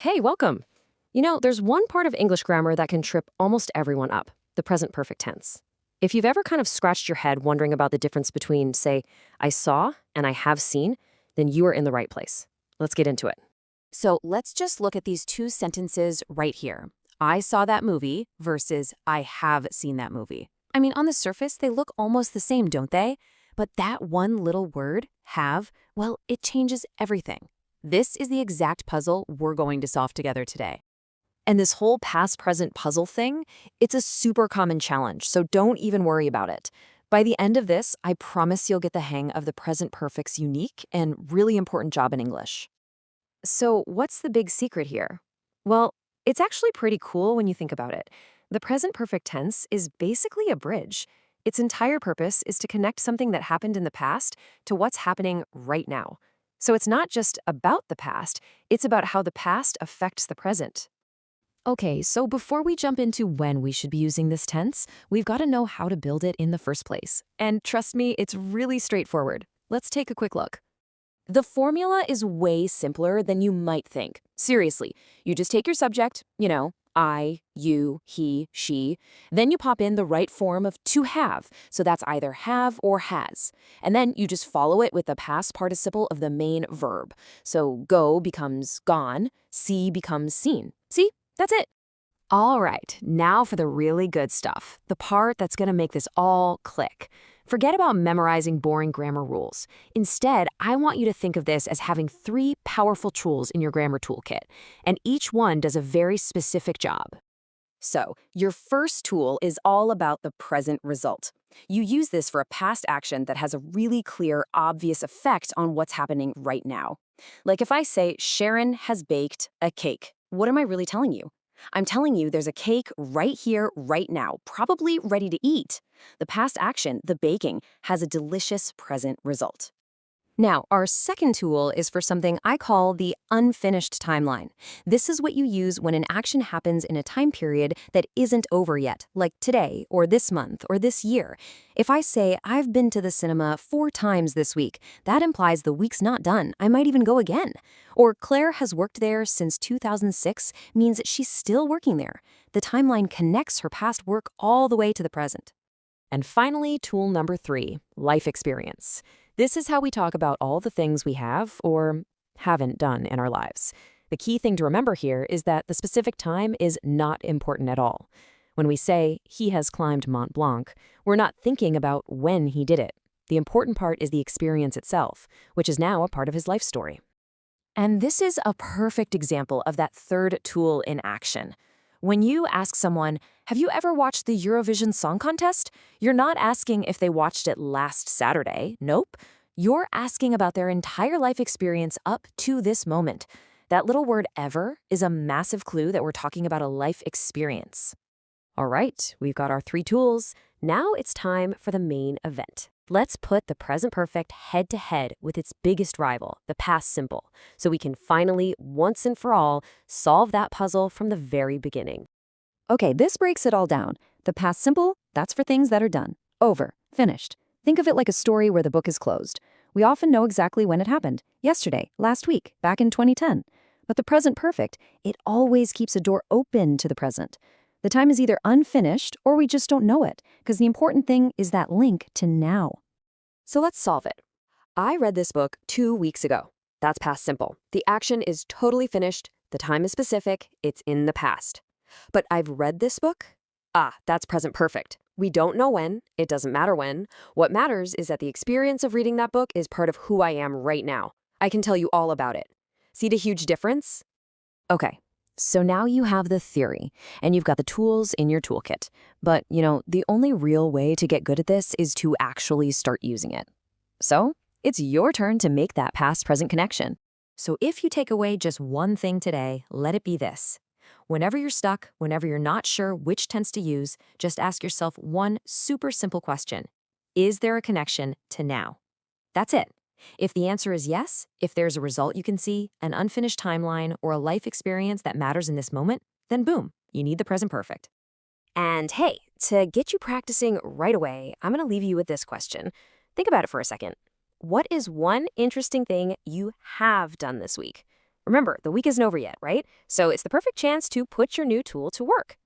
Hey, welcome. There's one part of English grammar that can trip almost everyone up, the present perfect tense. If you've ever kind of scratched your head wondering about the difference between, say, I saw and I have seen, then you are in the right place. Let's get into it. So let's just look at these two sentences right here. I saw that movie versus I have seen that movie. I mean, on the surface, they look almost the same, don't they? But that one little word, have, well, it changes everything. This is the exact puzzle we're going to solve together today. And this whole past-present puzzle thing, it's a super common challenge, so don't even worry about it. By the end of this, I promise you'll get the hang of the present perfect's unique and really important job in English. So, what's the big secret here? Well, it's actually pretty cool when you think about it. The present perfect tense is basically a bridge. Its entire purpose is to connect something that happened in the past to what's happening right now. So, it's not just about the past, it's about how the past affects the present. Okay, so before we jump into when we should be using this tense, we've got to know how to build it in the first place. And trust me, it's really straightforward. Let's take a quick look. The formula is way simpler than you might think. Seriously, you just take your subject, I, you, he, she, then you pop in the right form of to have, so that's either have or has. And then you just follow it with the past participle of the main verb. So go becomes gone, see becomes seen. See? That's it. All right, now for the really good stuff, the part that's going to make this all click. Forget about memorizing boring grammar rules. Instead, I want you to think of this as having three powerful tools in your grammar toolkit, and each one does a very specific job. So, your first tool is all about the present result. You use this for a past action that has a really clear, obvious effect on what's happening right now. Like if I say, Sharon has baked a cake, what am I really telling you? I'm telling you there's a cake right here, right now, probably ready to eat. The past action, the baking, has a delicious present result. Now, our second tool is for something I call the unfinished timeline. This is what you use when an action happens in a time period that isn't over yet, like today, or this month, or this year. If I say, I've been to the cinema 4 times this week, that implies the week's not done. I might even go again. Or Claire has worked there since 2006 means she's still working there. The timeline connects her past work all the way to the present. And finally, tool number 3, life experience. This is how we talk about all the things we have or haven't done in our lives. The key thing to remember here is that the specific time is not important at all. When we say, he has climbed Mont Blanc, we're not thinking about when he did it. The important part is the experience itself, which is now a part of his life story. And this is a perfect example of that third tool in action. When you ask someone, have you ever watched the Eurovision Song Contest? You're not asking if they watched it last Saturday. Nope. You're asking about their entire life experience up to this moment. That little word ever is a massive clue that we're talking about a life experience. All right, we've got our 3 tools. Now it's time for the main event. Let's put the present perfect head to head with its biggest rival, the past simple, so we can finally, once and for all, solve that puzzle from the very beginning. Okay, this breaks it all down. The past simple, that's for things that are done, over, finished. Think of it like a story where the book is closed. We often know exactly when it happened, yesterday, last week, back in 2010. But the present perfect, it always keeps a door open to the present. The time is either unfinished or we just don't know it, because the important thing is that link to now. So let's solve it. I read this book 2 weeks ago. That's past simple. The action is totally finished, the time is specific, it's in the past. But I've read this book? That's present perfect. We don't know when, it doesn't matter when. What matters is that the experience of reading that book is part of who I am right now. I can tell you all about it. See the huge difference? Okay. So now you have the theory, and you've got the tools in your toolkit. But, the only real way to get good at this is to actually start using it. So, it's your turn to make that past-present connection. So if you take away just one thing today, let it be this. Whenever you're stuck, whenever you're not sure which tense to use, just ask yourself one super simple question. Is there a connection to now? That's it. If the answer is yes, if there's a result you can see, an unfinished timeline, or a life experience that matters in this moment, then boom, you need the present perfect. And hey, to get you practicing right away, I'm going to leave you with this question. Think about it for a second. What is one interesting thing you have done this week? Remember, the week isn't over yet, right? So it's the perfect chance to put your new tool to work.